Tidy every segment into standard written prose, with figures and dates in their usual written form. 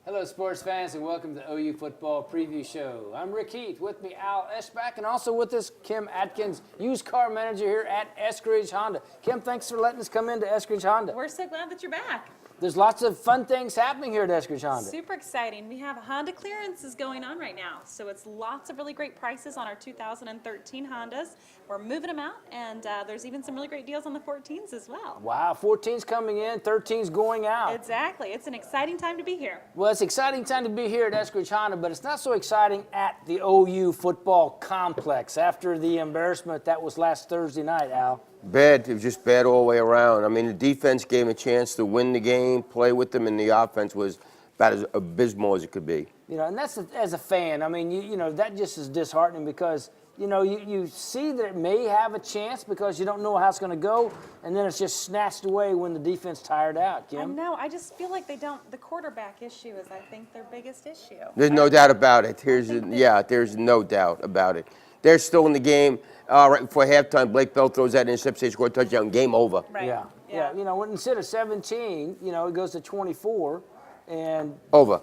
Hello, sports fans, and welcome to the OU Football Preview Show. I'm Rick Heath. With me, Al Eschbach, and also with us, Kim Atkins, used car manager here at Eskridge Honda. Kim, thanks for letting us come into Eskridge Honda. We're so glad that you're back. There's lots of fun things happening here at Eskridge Honda. Super exciting. We have Honda clearances going on right now. So it's lots of really great prices on our 2013 Hondas. We're moving them out, and there's even some really great deals on the 14s as well. Wow, 14's coming in, 13's going out. Exactly. It's an exciting time to be here. Well, it's an exciting time to be here at Eskridge Honda, but it's not so exciting at the OU football complex after the embarrassment that was last Thursday night, Al. Bad. It was just bad all the way around. I mean, the defense gave him a chance to win the game, play with them, and the offense was about as abysmal as it could be. You know, and that's as a fan. I mean, you know, that just is disheartening because, you know, you see that it may have a chance because you don't know how it's going to go, and then it's just snatched away when the defense tired out, Kim. I know. I just feel like they don't. The quarterback issue is, I think, their biggest issue. There's no doubt about it. There's no doubt about it. They're still in the game. Right before halftime, Blake Bell throws that interception, they score a touchdown, game over. Right. Yeah. You know, when instead of 17, you know, it goes to 24, and Over.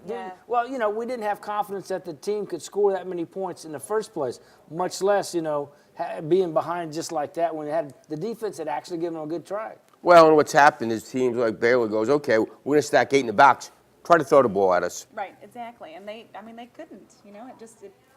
Yeah. Well, you know, we didn't have confidence that the team could score that many points in the first place, much less, you know, being behind just like that when it had the defense had actually given them a good try. Well, and what's happened is teams like Baylor goes, okay, we're going to stack 8 in the box. Try to throw the ball at us. Right. Exactly. And they couldn't. You know,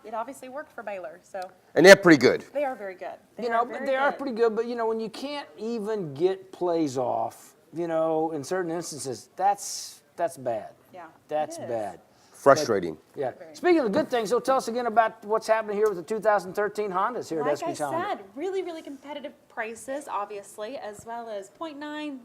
it obviously worked for Baylor. So. And they're pretty good. They are very good. They are pretty good, but you know, when you can't even get plays off, you know, in certain instances, that's bad. Yeah. That's it is. bad. Frustrating. Yeah. Speaking of the good things, so tell us again about what's happening here with the 2013 Hondas here at Like Eskridge I Honda. said, really, really competitive prices, obviously, as well as 1.9%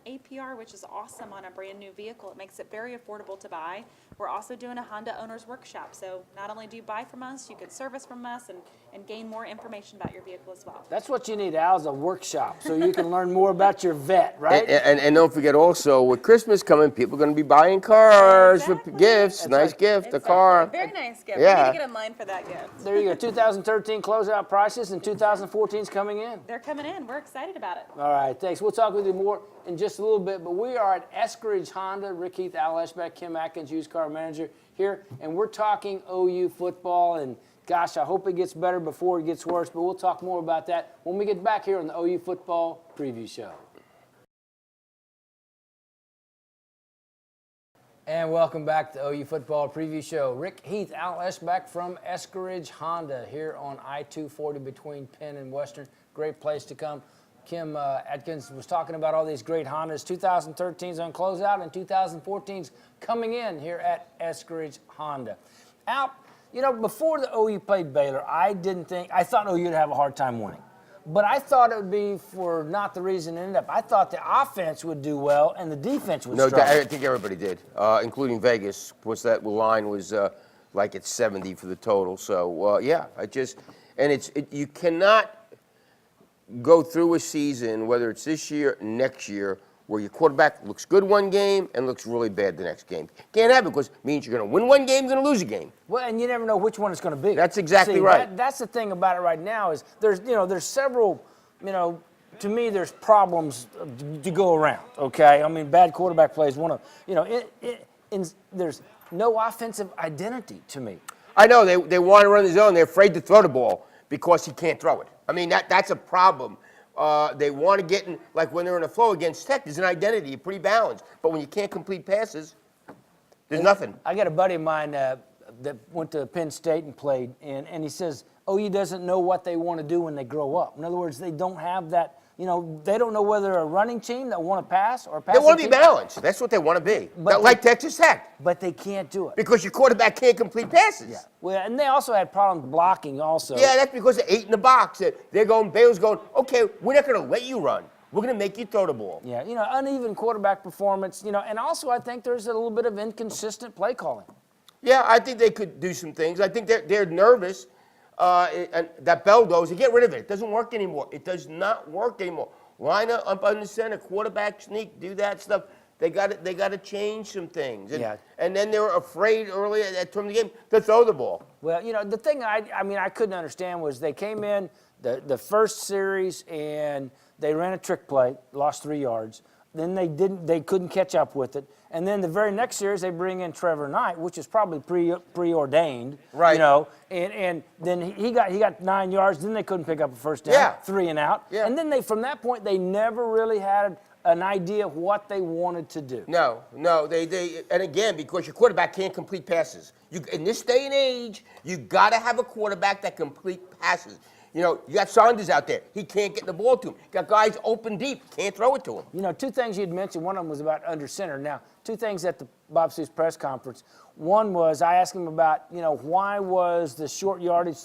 APR, which is awesome on a brand new vehicle. It makes it very affordable to buy. We're also doing a Honda Owner's Workshop. So not only do you buy from us, you can service from us and gain more information about your vehicle as well. That's what you need, Al, is a workshop, so you can learn more about your vet, right? And don't forget also, with Christmas coming, people are going to be buying cars for Exactly. gifts. That's nice right. gift, a car. Very nice gift. Yeah. We need to get in line for that gift. There you go. 2013 closeout prices, and 2014's coming in. They're coming in. We're excited about it. All right, thanks. We'll talk with you more in just a little bit, but we are at Eskridge Honda. Rick Heath, Al Eschbach, Kim Atkins, used car manager here, and we're talking OU football, and gosh, I hope it gets better before it gets worse, but we'll talk more about that when we get back here on the OU Football Preview Show. And welcome back to OU Football Preview Show. Rick Heath, Al Eschbach from Eskridge Honda here on I-240 between Penn and Western. Great place to come. Kim Atkins was talking about all these great Hondas. 2013's on closeout and 2014's coming in here at Eskridge Honda. Al, you know, before the OU played Baylor, I thought OU would have a hard time winning. But I thought it would be for not the reason it ended up. I thought the offense would do well and the defense would struggle. I think everybody did, including Vegas. Was that line was like it's 70 for the total. So yeah, you cannot go through a season, whether it's this year, next year, where your quarterback looks good one game and looks really bad the next game. Can't have it because it means you're going to win one game, you're going to lose a game. Well, and you never know which one it's going to be. That's exactly right. That's the thing about it right now is there's several, you know, to me there's problems to go around. Okay, I mean bad quarterback plays one of, you know, there's no offensive identity to me. I know they want to run the zone. They're afraid to throw the ball because he can't throw it. I mean that's a problem. They want to get in, like when they're in a flow against Tech, there's an identity, you're pretty balanced. But when you can't complete passes, there's nothing. I got a buddy of mine that went to Penn State and played, and he says OU doesn't know what they want to do when they grow up. In other words, they don't have that, you know, they don't know whether they're a running team that want to pass or pass. They want to be balanced. That's what they want to be. Like Texas Tech. But they can't do it. Because your quarterback can't complete passes. Yeah. Well, and they also had problems blocking also. Yeah, that's because they're 8 in the box. Baylor's going, okay, we're not going to let you run. We're going to make you throw the ball. Yeah, you know, uneven quarterback performance, you know, and also I think there's a little bit of inconsistent play calling. Yeah, I think they could do some things. I think they're nervous. And that Bell goes, you get rid of it. It doesn't work anymore. It does not work anymore. Line up under center, quarterback sneak, do that stuff. They got to change some things. And then they were afraid early from the game to throw the ball. Well, you know, the thing I couldn't understand was they came in the first series and they ran a trick play, lost 3 yards. Then they couldn't catch up with it. And then the very next series, they bring in Trevor Knight, which is probably preordained. Right. You know, and then he got 9 yards. Then they couldn't pick up a first down. Yeah. 3 and out. Yeah. And then from that point, they never really had an idea of what they wanted to do. No, and again, because your quarterback can't complete passes. In this day and age, you got to have a quarterback that complete passes. You know, you got Saunders out there. He can't get the ball to him. You got guys open deep. Can't throw it to him. You know, 2 things you'd mentioned. One of them was about under center. Now, 2 things at the Bob Stoops press conference. One was I asked him about, you know, why was the short yardage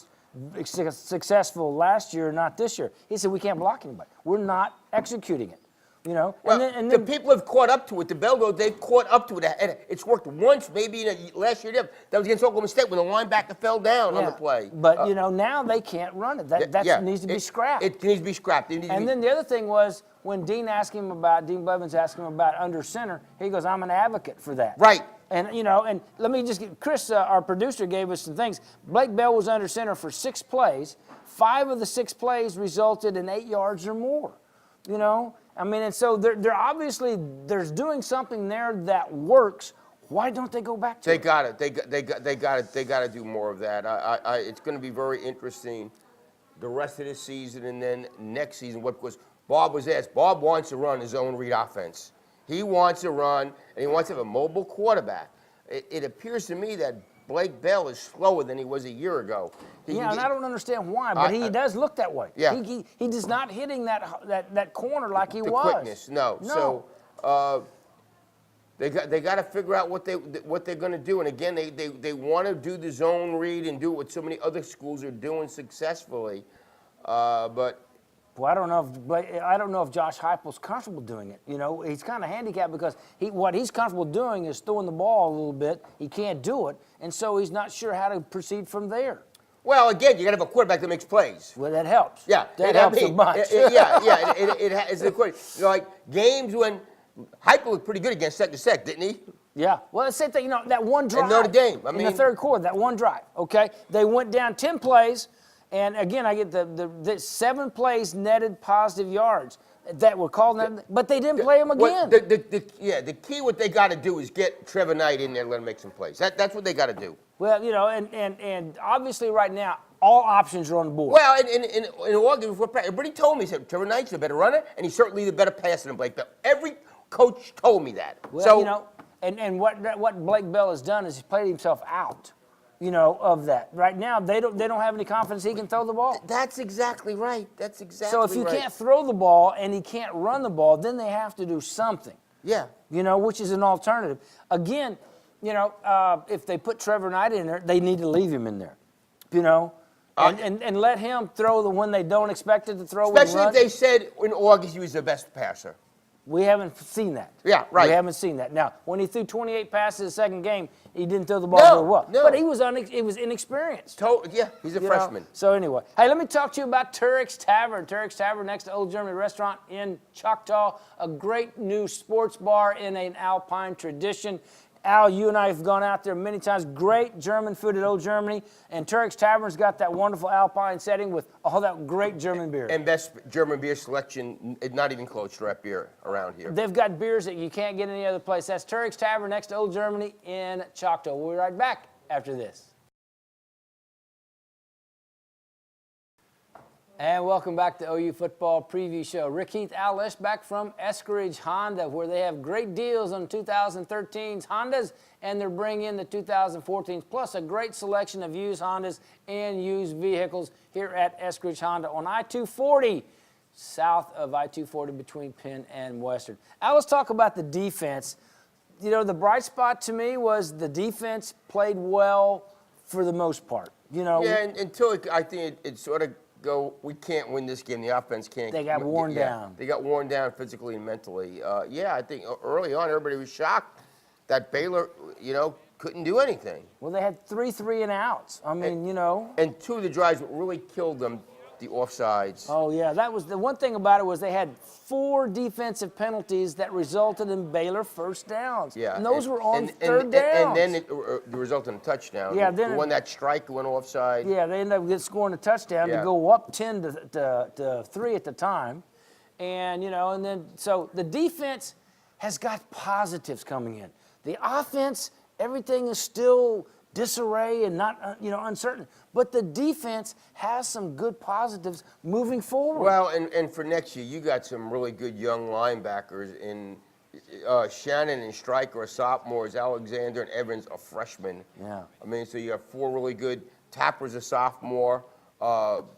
successful last year, not this year? He said, we can't block anybody. We're not executing it. You know, well, and then the people have caught up to it. The Belleville, they've caught up to it. And it's worked once, maybe last year. That was against Oklahoma State when the linebacker fell down on the play. But, you know, now they can't run it. That needs to be scrapped. It needs to be scrapped. And then the other thing was when Dean Blevins asked him about under center, he goes, I'm an advocate for that. Right. And, you know, and let me just get, Chris, our producer, gave us some things. Blake Bell was under center for 6 plays. 5 of the 6 plays resulted in 8 yards or more, you know. I mean, and so they're obviously there's doing something there that works. Why don't they go back to it? They got to do more of that. It's going to be very interesting the rest of this season and then next season. Because Bob was asked, Bob wants to run his own read offense. He wants to run, and he wants to have a mobile quarterback. It appears to me that Blake Bell is slower than he was a year ago. And I don't understand why, but he does look that way. Yeah. He is not hitting that corner like he was. The quickness, no. So they got to figure out what they're going to do. And again, they want to do the zone read and do what so many other schools are doing successfully, but. Well, I don't know if Josh Heupel's comfortable doing it. You know, he's kind of handicapped because what he's comfortable doing is throwing the ball a little bit. He can't do it, and so he's not sure how to proceed from there. Well, again, you got to have a quarterback that makes plays. Well, that helps. Yeah, that helps a bunch. It's a question. You know, like games when Heupel looked pretty good against Sec, didn't he? Yeah. Well, the same thing. You know, that one drive. And Notre Dame. In the third quarter, that one drive. Okay, they went down 10 plays. And again, I get the 7 plays netted positive yards that were called, but they didn't play them again. The key what they got to do is get Trevor Knight in there and let him make some plays. That's what they got to do. Well, you know, and obviously right now, all options are on the board. Well, in August before practice, everybody told me, he said, Trevor Knight's the better runner, and he's certainly the better passer than Blake Bell. Every coach told me that. Well, so, you know, and what Blake Bell has done is he's played himself out. You know, of that. Right now, they don't have any confidence he can throw the ball. That's exactly right. So if you can't throw the ball and he can't run the ball, then they have to do something. Yeah. You know, which is an alternative. Again, you know, if they put Trevor Knight in there, they need to leave him in there. You know, and let him throw when they don't expect it to throw. Especially if they said in August he was the best passer. We haven't seen that. Yeah, right. We haven't seen that. Now, when he threw 28 passes the second game, he didn't throw the ball very well. No. But he was inexperienced. Yeah, he's a freshman. So anyway, hey, let me talk to you about Turek's Tavern. Turek's Tavern next to Old Germany Restaurant in Choctaw, a great new sports bar in an Alpine tradition. Al, you and I have gone out there many times. Great German food at Old Germany. And Turek's Tavern's got that wonderful Alpine setting with all that great German beer. And best German beer selection, not even close to draft beer around here. They've got beers that you can't get any other place. That's Turek's Tavern next to Old Germany in Choctaw. We'll be right back after this. And welcome back to OU Football Preview Show. Rick, Heath, Al Eschbach from Eskridge Honda, where they have great deals on 2013's Hondas, and they're bringing in the 2014s, plus a great selection of used Hondas and used vehicles here at Eskridge Honda on I-240, south of I-240 between Penn and Western. Al, let's talk about the defense. You know, the bright spot to me was the defense played well for the most part. You know, yeah, until I think it sort of we can't win this game. The offense can't. They got worn down. They got worn down physically and mentally. I think early on everybody was shocked that Baylor, couldn't do anything. Well, they had 3 3-and-outs. I mean, And 2 of the drives that really killed them, the offsides. Oh, yeah. That was the one thing about it was they had 4 defensive penalties that resulted in Baylor first downs. Yeah. And those were on third downs. And then it resulted in a touchdown. Yeah. The one that strike went offside. Yeah, they ended up scoring a touchdown to go up 10 to 3 at the time. And, and then so the defense has got positives coming in. The offense, everything is still disarray and not, uncertain. But the defense has some good positives moving forward. Well, and for next year, you got some really good young linebackers in Shannon and Stryker are sophomores, Alexander and Evans are freshmen. Yeah. I mean, so you have 4 really good. Tapper's a sophomore.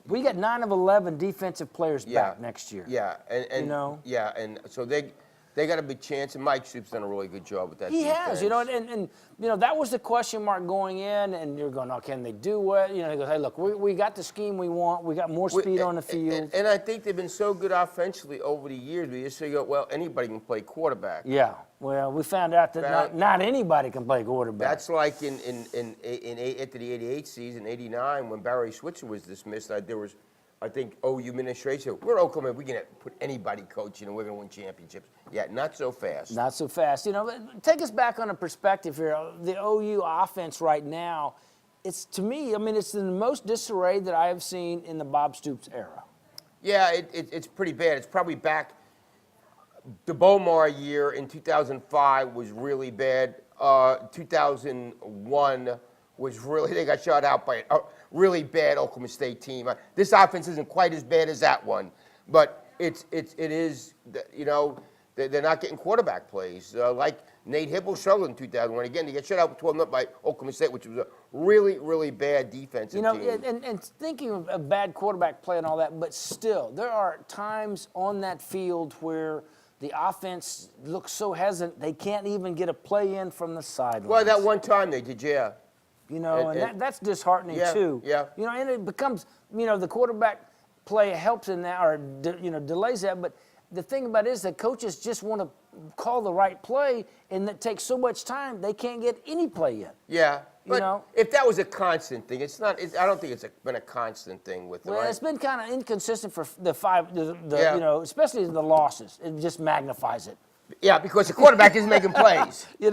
We got 9 of 11 defensive players back next year. Yeah, and yeah, and so they got a big chance, and Mike Soup's done a really good job with that. He defense. has, and that was the question mark going in, and you're going, oh, can they do it? He goes, hey, look, we got the scheme we want. We got more speed on the field. And I think they've been so good offensively over the years. We just figure, well, anybody can play quarterback. Yeah, well, we found out that not anybody can play quarterback. That's like in after the '88 season, '89, when Barry Switzer was dismissed. There was, I think, OU administration. We're Oklahoma. We can put anybody coaching, and we're going to win championships. Yeah, not so fast. Not so fast. Take us back on a perspective here. The OU offense right now, it's to me, it's the most disarray that I have seen in the Bob Stoops era. Yeah, it's pretty bad. It's probably back. The Bomar year in 2005 was really bad. 2001 was really, they got shut out by a really bad Oklahoma State team. This offense isn't quite as bad as that one, but it is, they're not getting quarterback plays. Like Nate Hibble struggled in 2001. Again, they get shut out 12-0 by Oklahoma State, which was a really, really bad defensive team. And thinking of a bad quarterback play and all that, but still, there are times on that field where the offense looks so hesitant, they can't even get a play in from the sidelines. Well, that one time they did, yeah. That's disheartening too. Yeah. And it becomes, the quarterback play helps in that, or delays that. But the thing about it is that coaches just want to call the right play, and that takes so much time they can't get any play in. Yeah. But if that was a constant thing, it's not. I don't think it's been a constant thing with them. Well, right? it's been kind of inconsistent for the especially the losses. It just magnifies it. Yeah, because the quarterback isn't making plays. But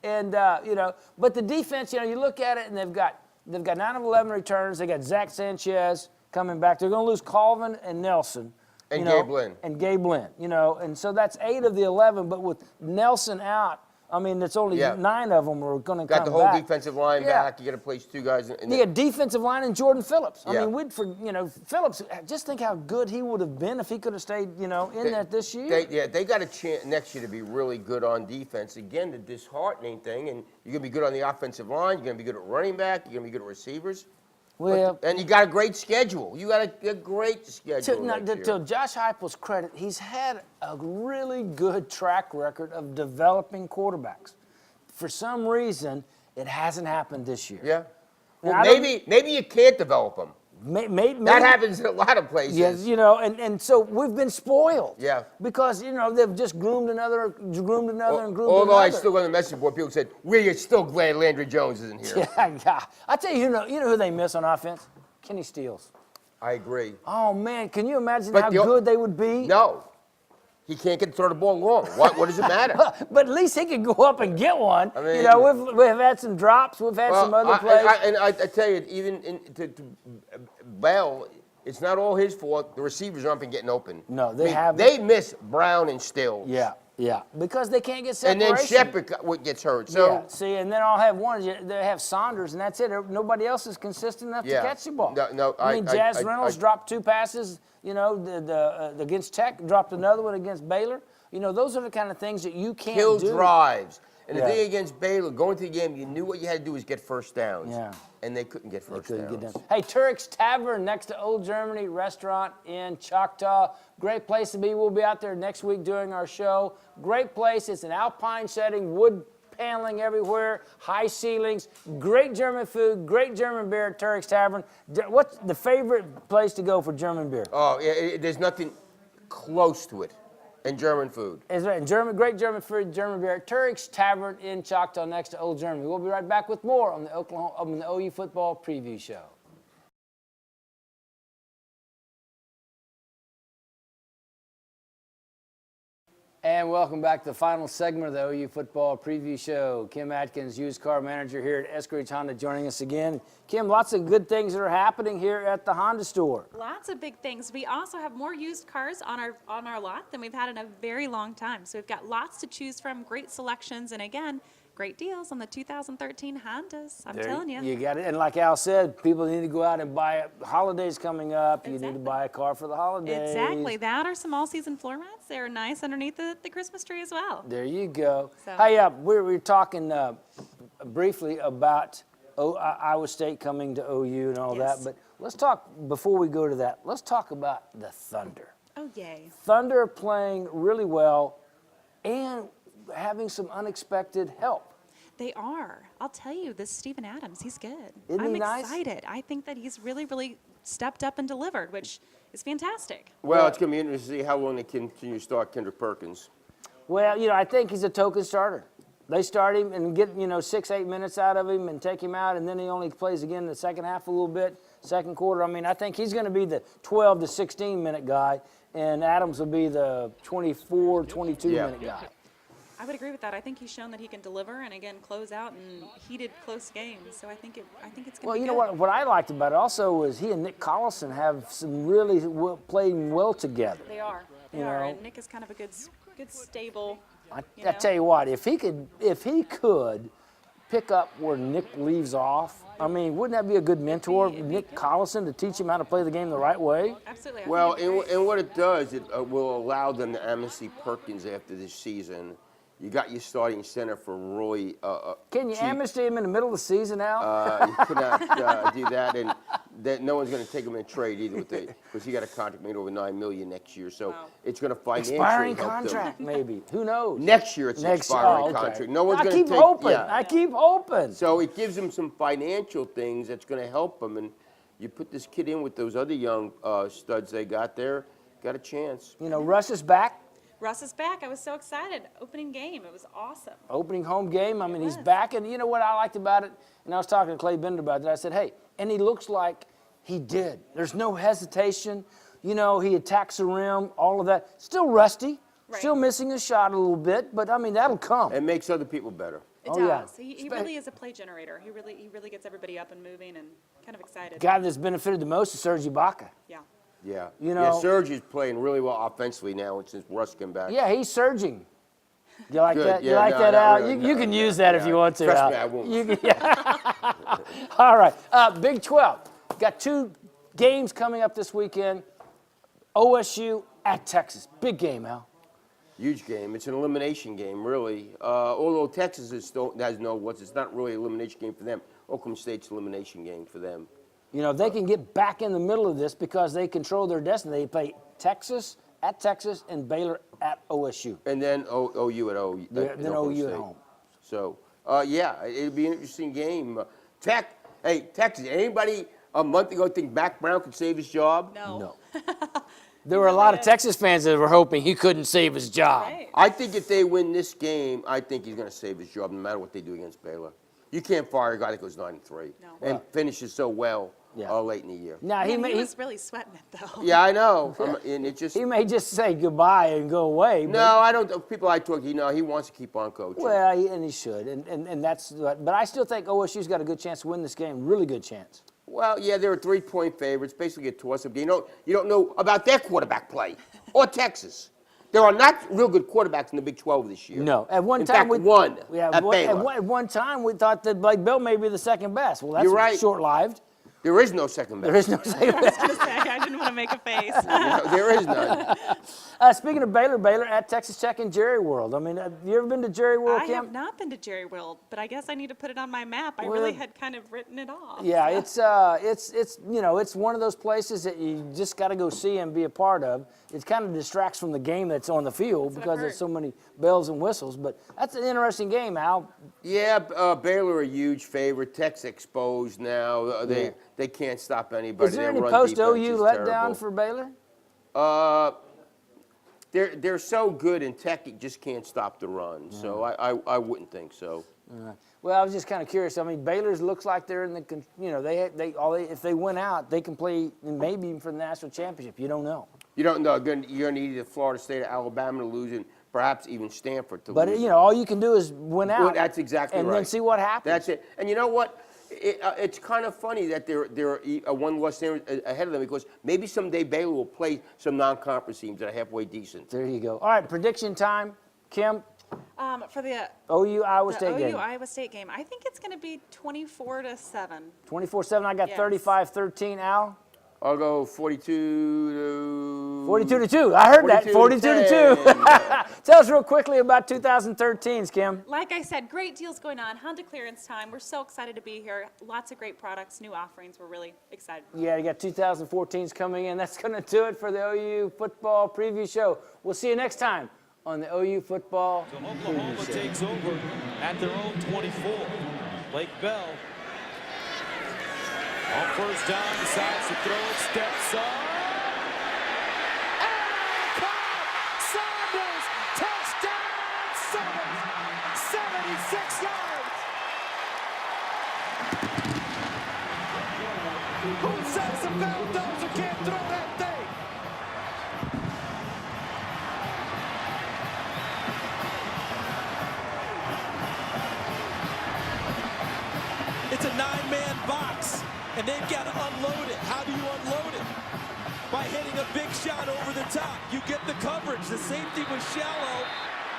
the defense, you look at it, and they've got 9 of 11 returns. They got Zach Sanchez coming back. They're going to lose Colvin and Nelson. And Gabe Lynn. And Gabe Lynn, and so that's 8 of the 11. But with Nelson out, it's only 9 of them are going to come back. Got the whole defensive line back. You got to place 2 guys. You got defensive line and Jordan Phillips. Phillips, just think how good he would have been if he could have stayed, in there this year. They got a chance next year to be really good on defense. Again, the disheartening thing, and you're going to be good on the offensive line. You're going to be good at running back. You're going to be good at receivers. Well, and you got a great schedule. You got a great schedule. To Josh Heupel's credit, he's had a really good track record of developing quarterbacks. For some reason, it hasn't happened this year. Yeah. Well, maybe you can't develop them. Maybe, that happens in a lot of places. Yes, and so we've been spoiled. Yeah. Because they've just groomed another, and groomed another. Although I still go on the message board, people said we're still glad Landry Jones isn't here. Yeah. I tell you, you know who they miss on offense? Kenny Steele. I agree. Oh man, can you imagine how good they would be? No. He can't get to throw the ball long. What does it matter? But at least he can go up and get one. I mean, we've had some drops. We've had some other plays. I tell you, even to Bell, it's not all his fault. The receivers aren't been getting open. No, they They miss Brown and Stills. Yeah, because they can't get separation. And then Shepard gets hurt. So see, and then I'll have one. They have Saunders, and that's it. Nobody else is consistent enough to catch the ball. No, Jazz Reynolds dropped 2 passes. Against Tech, dropped another one against Baylor. Those are the kind of things that you can't do. Kill drives. And the thing against Baylor, going to the game, you knew what you had to do was get first downs. Yeah. And they couldn't get first downs. Hey, Turk's Tavern next to Old Germany Restaurant in Choctaw. Great place to be. We'll be out there next week doing our show. Great place. It's an alpine setting, wood paneling everywhere, high ceilings, great German food, great German beer at Turk's Tavern. What's the favorite place to go for German beer? Oh, there's nothing close to it. And German food. It's right. Great German food, German beer. Turk's Tavern in Choctaw next to Old Germany. We'll be right back with more on the OU Football Preview Show. And welcome back to the final segment of the OU football preview show. Kim Atkins, used car manager here at Eskridge Honda, joining us again. Kim, lots of good things that are happening here at the Honda store. Lots of big things. We also have more used cars on our lot than we've had in a very long time. So we've got lots to choose from, great selections, and again, great deals on the 2013 Hondas. I'm telling you. You got it. And like Al said, people need to go out and buy it. Holidays coming up. You need Exactly. to buy a car for the holidays. Exactly. That or some all-season floor mats. They're nice underneath the Christmas tree as well. There you go. So- Hey, we were talking briefly about Iowa State coming to OU and all Yes. that, but let's talk, before we go to that, let's talk about the Thunder. Oh, yay. Thunder are playing really well and having some unexpected help. They are. I'll tell you, this Steven Adams, he's good. Isn't I'm he nice? excited. I think that he's really, really stepped up and delivered, which is fantastic. Well, it's going to be interesting to see how long they continue to start Kendrick Perkins. Well, I think he's a token starter. They start him and get, 6-8 minutes out of him and take him out, and then he only plays again in the second half a little bit, second quarter. I mean, I think he's going to be the 12 to 16-minute guy, and Adams will be the 24, 22-minute guy. I would agree with that. I think he's shown that he can deliver and again close out in heated, close games. So I think it's going to be Well, you good. know what I liked about it also was he and Nick Collison have some really playing well together. They are. They You are. know. And Nick is kind of a good stable. I know. tell you what, if he could pick up where Nick leaves off, I mean, wouldn't that be a good mentor, it'd be Nick good. Collison, to teach him how to play the game the right way? Absolutely. I Well, think it's great. and what it does, it will allow them to amnesty Perkins after this season. You got your starting center for Roy. Can you Cheek. amnesty him in the middle of the season, Al? You cannot do that, and that no one's going to take him in trade either, because he got a contract made over $9 million next year. So Wow. it's going to financially Expiring help contract, them. maybe. Who knows? Next year it's an expiring okay. contract. No one's I going to keep take. hoping. Yeah. I keep hoping. So it gives them some financial things that's going to help them, and you put this kid in with those other young studs they got there, got a chance. Russ is back. Russ is back. I was so excited. Opening game. It was awesome. Opening home game. I mean, he's was. back. And you know what I liked about it? And I was talking to Clay Bender about that. I said, hey, and he looks like he did. There's no hesitation. He attacks the rim, all of that. Still rusty. Right. Still missing a shot a little bit. But, I mean, that'll come. It makes other people better. It Oh, yeah. does. He really is a play generator. He really gets everybody up and moving and kind of excited. Guy that's benefited the most is Serge Ibaka. Yeah. Yeah. You Yeah, know- Serge is playing really well offensively now since Russ came back. Yeah, he's surging. Do you like Good. that? You Yeah, like no, that, not Al? really. You No, can no, use that if yeah. you want to, Trust Al. me, I won't. Yeah. All right. Big 12. Got 2 games coming up this weekend. OSU at Texas. Big game, Al. Huge game. It's an elimination game, really. Although Texas has it's not really an elimination game for them. Oklahoma State's an elimination game for them. They can get back in the middle of this because they control their destiny. They play Texas at Texas and Baylor at OSU. And then OU at OU. Then OU at home. So, yeah, it'll be an interesting game. Texas, anybody a month ago think Mac Brown could save his job? No. There were a lot of Texas fans that were hoping he couldn't save his job. Right. I think if they win this game, I think he's going to save his job no matter what they do against Baylor. You can't fire a guy that goes 9-3 No. and finishes so well Yeah. late in the year. Now, He he was really sweating it though. Yeah, I know. And it just may just say goodbye and go away. But, no, I don't. People I talk, he wants to keep on coaching. Well, and he should. And that's what. But I still think OSU's got a good chance to win this game. Really good chance. Well, yeah, they're 3-point favorites, basically a toss-up game. You don't know about their quarterback play or Texas. There are not real good quarterbacks in the Big 12 this year. No, at one in time fact, one at Baylor. At one time we thought that Blake Bill may be the second best. Well, that's You're right. short-lived. There is no second best. There is no second best. I didn't want to make a face. There is none. Speaking of Baylor at Texas Tech and Jerry World. I mean, have you ever been to Jerry World, I Kim? have not been to Jerry World, but I guess I need to put it on my map. I Well, really had kind of written it off. Yeah, so. it's one of those places that you just got to go see and be a part of. It kind of distracts from the game that's on the field That's what I've because there's heard. so many bells and whistles. But that's an interesting game, Al. Yeah, Baylor a huge favorite. Tech's exposed now. They can't stop anybody. Is there Their any run post defense OU is letdown terrible. for Baylor? They're so good, and Tech just can't stop the run. So I wouldn't think so. Well, I was just kind of curious. I mean, Baylor's looks like they're in the, if they win out, they can play maybe even for the national championship. You don't know. You don't know. You're going to need either Florida State or Alabama to lose, and perhaps even Stanford to But lose. you know, all you can do is win out. Well, that's exactly and right. then see what happens. That's it. And you know what? It's kind of funny that they're one loss ahead of them, because maybe someday Baylor will play some non-conference teams that are halfway decent. There you go. All right, prediction time, Kim. For the OU Iowa State OU game. Iowa State game, I think it's going to be 24-7. 24-7. I got Yes. 35-13. Al. I'll go 42 to 42-2. I heard that. 42-2. Tell us real quickly about 2013's, Kim. Like I said, great deals going on. Honda clearance time. We're so excited to be here. Lots of great products, new offerings. We're really excited. Yeah, you got 2014's coming in. That's going to do it for the OU football preview show. We'll see you next time on the OU football So preview Oklahoma show. takes over at their own 24. Blake Bell on first down, decides to throw it, steps up. And caught! Saunders, touchdown, Saunders, 76 yards. Who says the bulldozer can't throw that thing? It's a 9-man box, and they've got to unload it. How do you unload it? By hitting a big shot over the top. You get the coverage. The safety was shallow,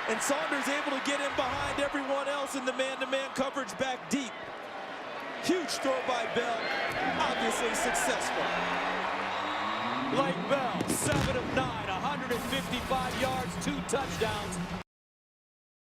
and Saunders able to get in behind everyone else in the man-to-man coverage back deep. Huge throw by Bell, obviously successful. Blake Bell, 7 of 9, 155 yards, 2 touchdowns.